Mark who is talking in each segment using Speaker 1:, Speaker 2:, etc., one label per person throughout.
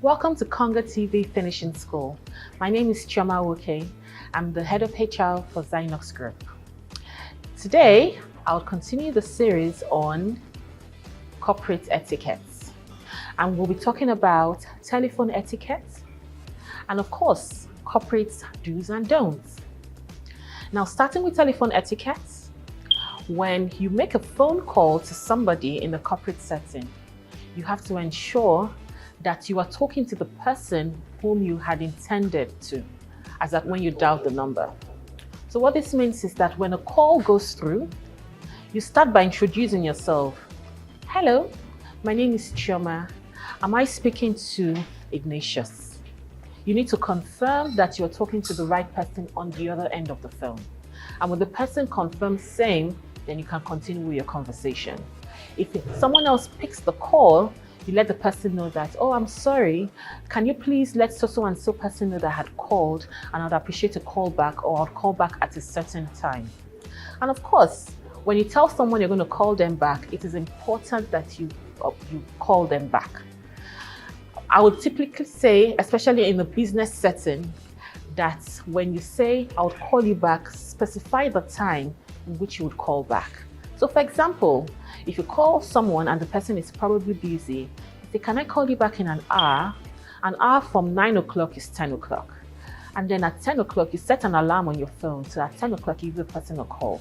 Speaker 1: Welcome to KongaTV Finishing School. My name is Chioma Woke. I'm the head of HR for Zynox Group. Today, I'll continue the series on corporate etiquette. And we'll be talking about telephone etiquette and, of course, corporate do's and don'ts. Now, starting with telephone etiquette, when you make a phone call to somebody in a corporate setting, you have to ensure that you are talking to the person whom you had intended to, as that when you dial the number. So what this means is that when a call goes through, you start by introducing yourself. Hello, my name is Chioma. Am I speaking to Ignatius? You need to confirm that you're talking to the right person on the other end of the phone. And when the person confirms same, then you can continue with your conversation. If someone else picks the call, you let the person know that, oh, I'm sorry, can you please let so and so person know that I had called and I'd appreciate a call back, or I'll call back at a certain time. And of course, when you tell someone you're going to call them back, it is important that you call them back. I would typically say, especially in a business setting, that when you say, I'll call you back, specify the time in which you would call back. So for example, if you call someone and the person is probably busy, you say, can I call you back in an hour? An hour from 9 o'clock is 10 o'clock. And then at 10 o'clock, you set an alarm on your phone. So at 10 o'clock, you give the person a call.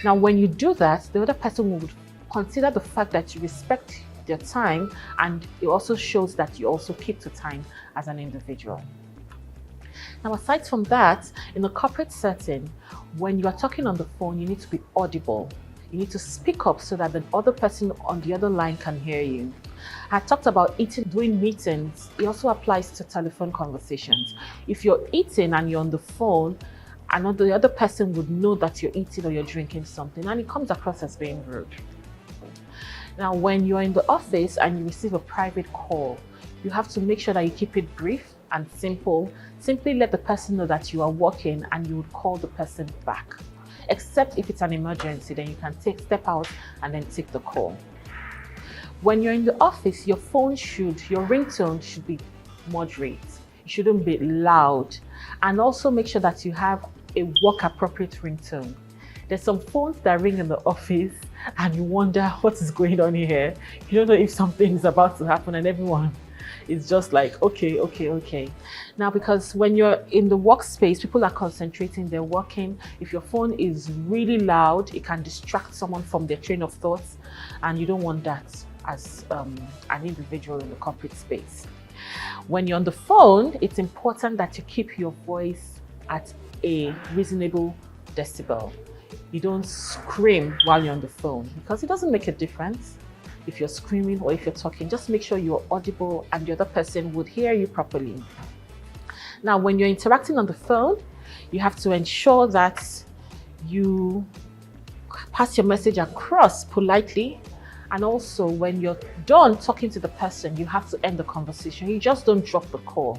Speaker 1: Now, when you do that, the other person would consider the fact that you respect their time, and it also shows that you also keep to time as an individual. Now, aside from that, in a corporate setting, when you are talking on the phone, you need to be audible. You need to speak up so that the other person on the other line can hear you. I talked about doing meetings. It also applies to telephone conversations. If you're eating and you're on the phone, and the other person would know that you're eating or you're drinking something, and it comes across as being rude. Now, when you're in the office and you receive a private call, you have to make sure that you keep it brief and simple. Simply let the person know that you are working and you would call the person back. Except if it's an emergency, then you can step out and then take the call. When you're in the office, your ringtone should be moderate. It shouldn't be loud. And also make sure that you have a work-appropriate ringtone. There's some phones that ring in the office and you wonder what is going on here. You don't know if something is about to happen, and everyone is just like, okay. Now, because when you're in the workspace, people are concentrating, they're working. If your phone is really loud, it can distract someone from their train of thoughts, and you don't want that as an individual in the corporate space. When you're on the phone, it's important that you keep your voice at a reasonable decibel. You don't scream while you're on the phone, because it doesn't make a difference if you're screaming or if you're talking. Just make sure you're audible and the other person would hear you properly. Now, when you're interacting on the phone, you have to ensure that you pass your message across politely. And also, when you're done talking to the person, you have to end the conversation. You just don't drop the call.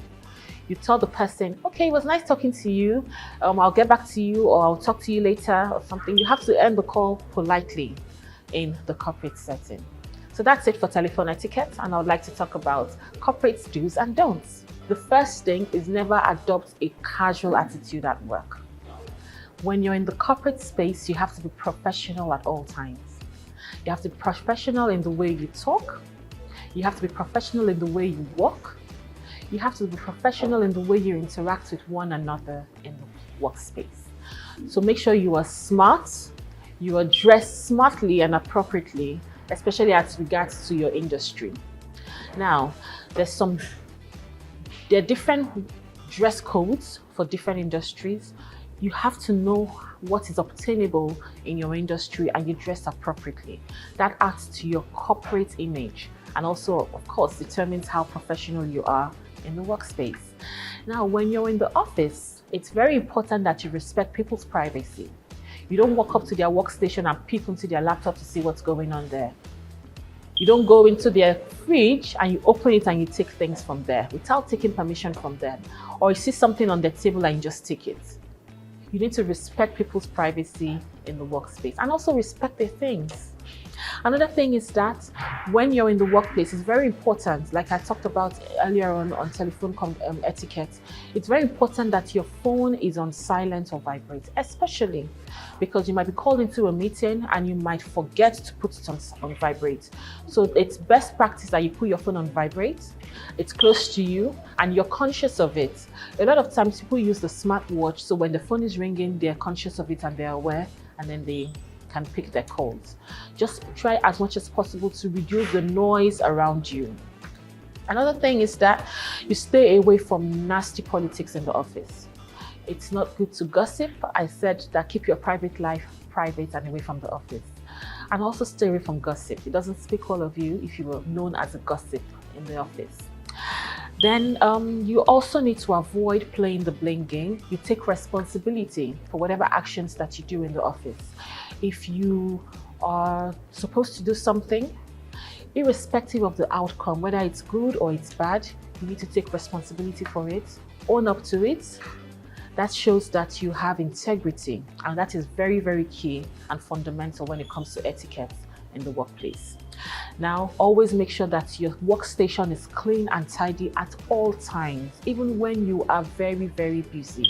Speaker 1: You tell the person, okay, it was nice talking to you. I'll get back to you, or I'll talk to you later, or something. You have to end the call politely in the corporate setting. So that's it for telephone etiquette, and I would like to talk about corporate do's and don'ts. The first thing is never adopt a casual attitude at work. When you're in the corporate space, you have to be professional at all times. You have to be professional in the way you talk. You have to be professional in the way you walk. You have to be professional in the way you interact with one another in the workspace. So make sure you are smart, you are dressed smartly and appropriately, especially as regards to your industry. Now, there are different dress codes for different industries. You have to know what is obtainable in your industry, and you dress appropriately. That adds to your corporate image, and also, of course, determines how professional you are in the workspace. Now, when you're in the office, it's very important that you respect people's privacy. You don't walk up to their workstation and peek into their laptop to see what's going on there. You don't go into their fridge and you open it and you take things from there without taking permission from them. Or you see something on their table and you just take it. You need to respect people's privacy in the workspace and also respect their things. Another thing is that when you're in the workplace, it's very important, like I talked about earlier on telephone etiquette, it's very important that your phone is on silent or vibrate, especially because you might be called into a meeting and you might forget to put it on vibrate. So it's best practice that you put your phone on vibrate, it's close to you and you're conscious of it. A lot of times people use the smartwatch, so when the phone is ringing, they're conscious of it and they're aware, and then they can pick their calls. Just try as much as possible to reduce the noise around you. Another thing is that you stay away from nasty politics in the office. It's not good to gossip. I said that keep your private life private and away from the office. And also stay away from gossip. It doesn't speak well of you if you were known as a gossip in the office. Then you also need to avoid playing the blame game. You take responsibility for whatever actions that you do in the office. If you are supposed to do something, irrespective of the outcome, whether it's good or it's bad, you need to take responsibility for it, own up to it. That shows that you have integrity, and that is very, very key and fundamental when it comes to etiquette in the workplace. Now, always make sure that your workstation is clean and tidy at all times, even when you are very, very busy.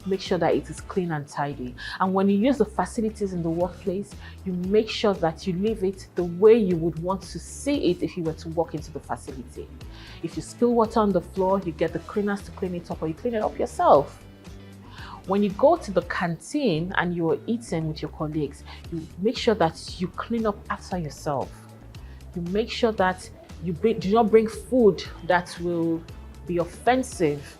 Speaker 1: Make sure that it is clean and tidy. And when you use the facilities in the workplace, you make sure that you leave it the way you would want to see it if you were to walk into the facility. If you spill water on the floor, you get the cleaners to clean it up, or you clean it up yourself. When you go to the canteen and you're eating with your colleagues, you make sure that you clean up after yourself. You make sure that you do not bring food that will be offensive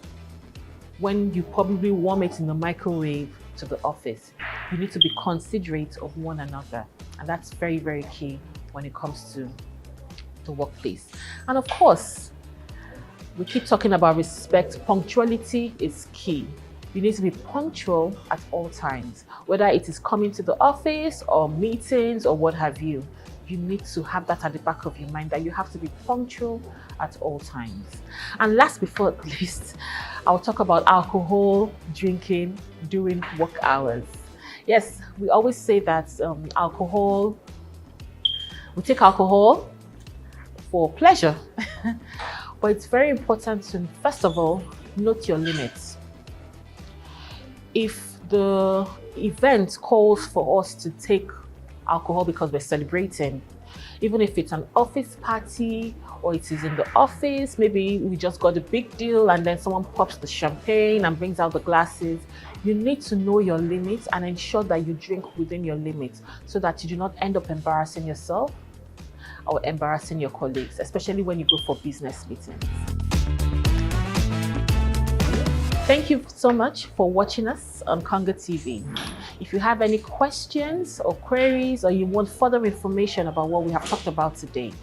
Speaker 1: when you probably warm it in the microwave to the office. You need to be considerate of one another, and that's very, very key when it comes to the workplace. And of course, we keep talking about respect. Punctuality is key. You need to be punctual at all times, whether it is coming to the office or meetings or what have you. You need to have that at the back of your mind, that you have to be punctual at all times. And last but not least, I'll talk about alcohol drinking during work hours. Yes, we always say that we take alcohol for pleasure, but it's very important to, first of all, note your limits. If the event calls for us to take alcohol because we're celebrating, even if it's an office party or it is in the office, maybe we just got a big deal and then someone pops the champagne and brings out the glasses, you need to know your limits and ensure that you drink within your limits so that you do not end up embarrassing yourself or embarrassing your colleagues, especially when you go for business meetings. Thank you so much for watching us on KongaTV. If you have any questions or queries, or you want further information about what we have talked about today,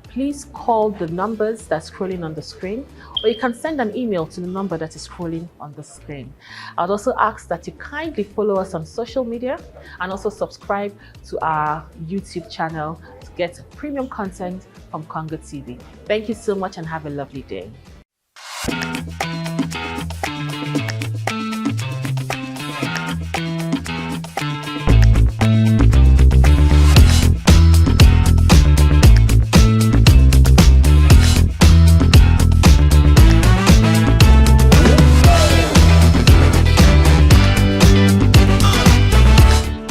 Speaker 1: please call the numbers that's scrolling on the screen, or you can send an email to the number that is scrolling on the screen. I'd also ask that you kindly follow us on social media and also subscribe to our YouTube channel to get premium content from KongaTV. Thank you so much and have a lovely day.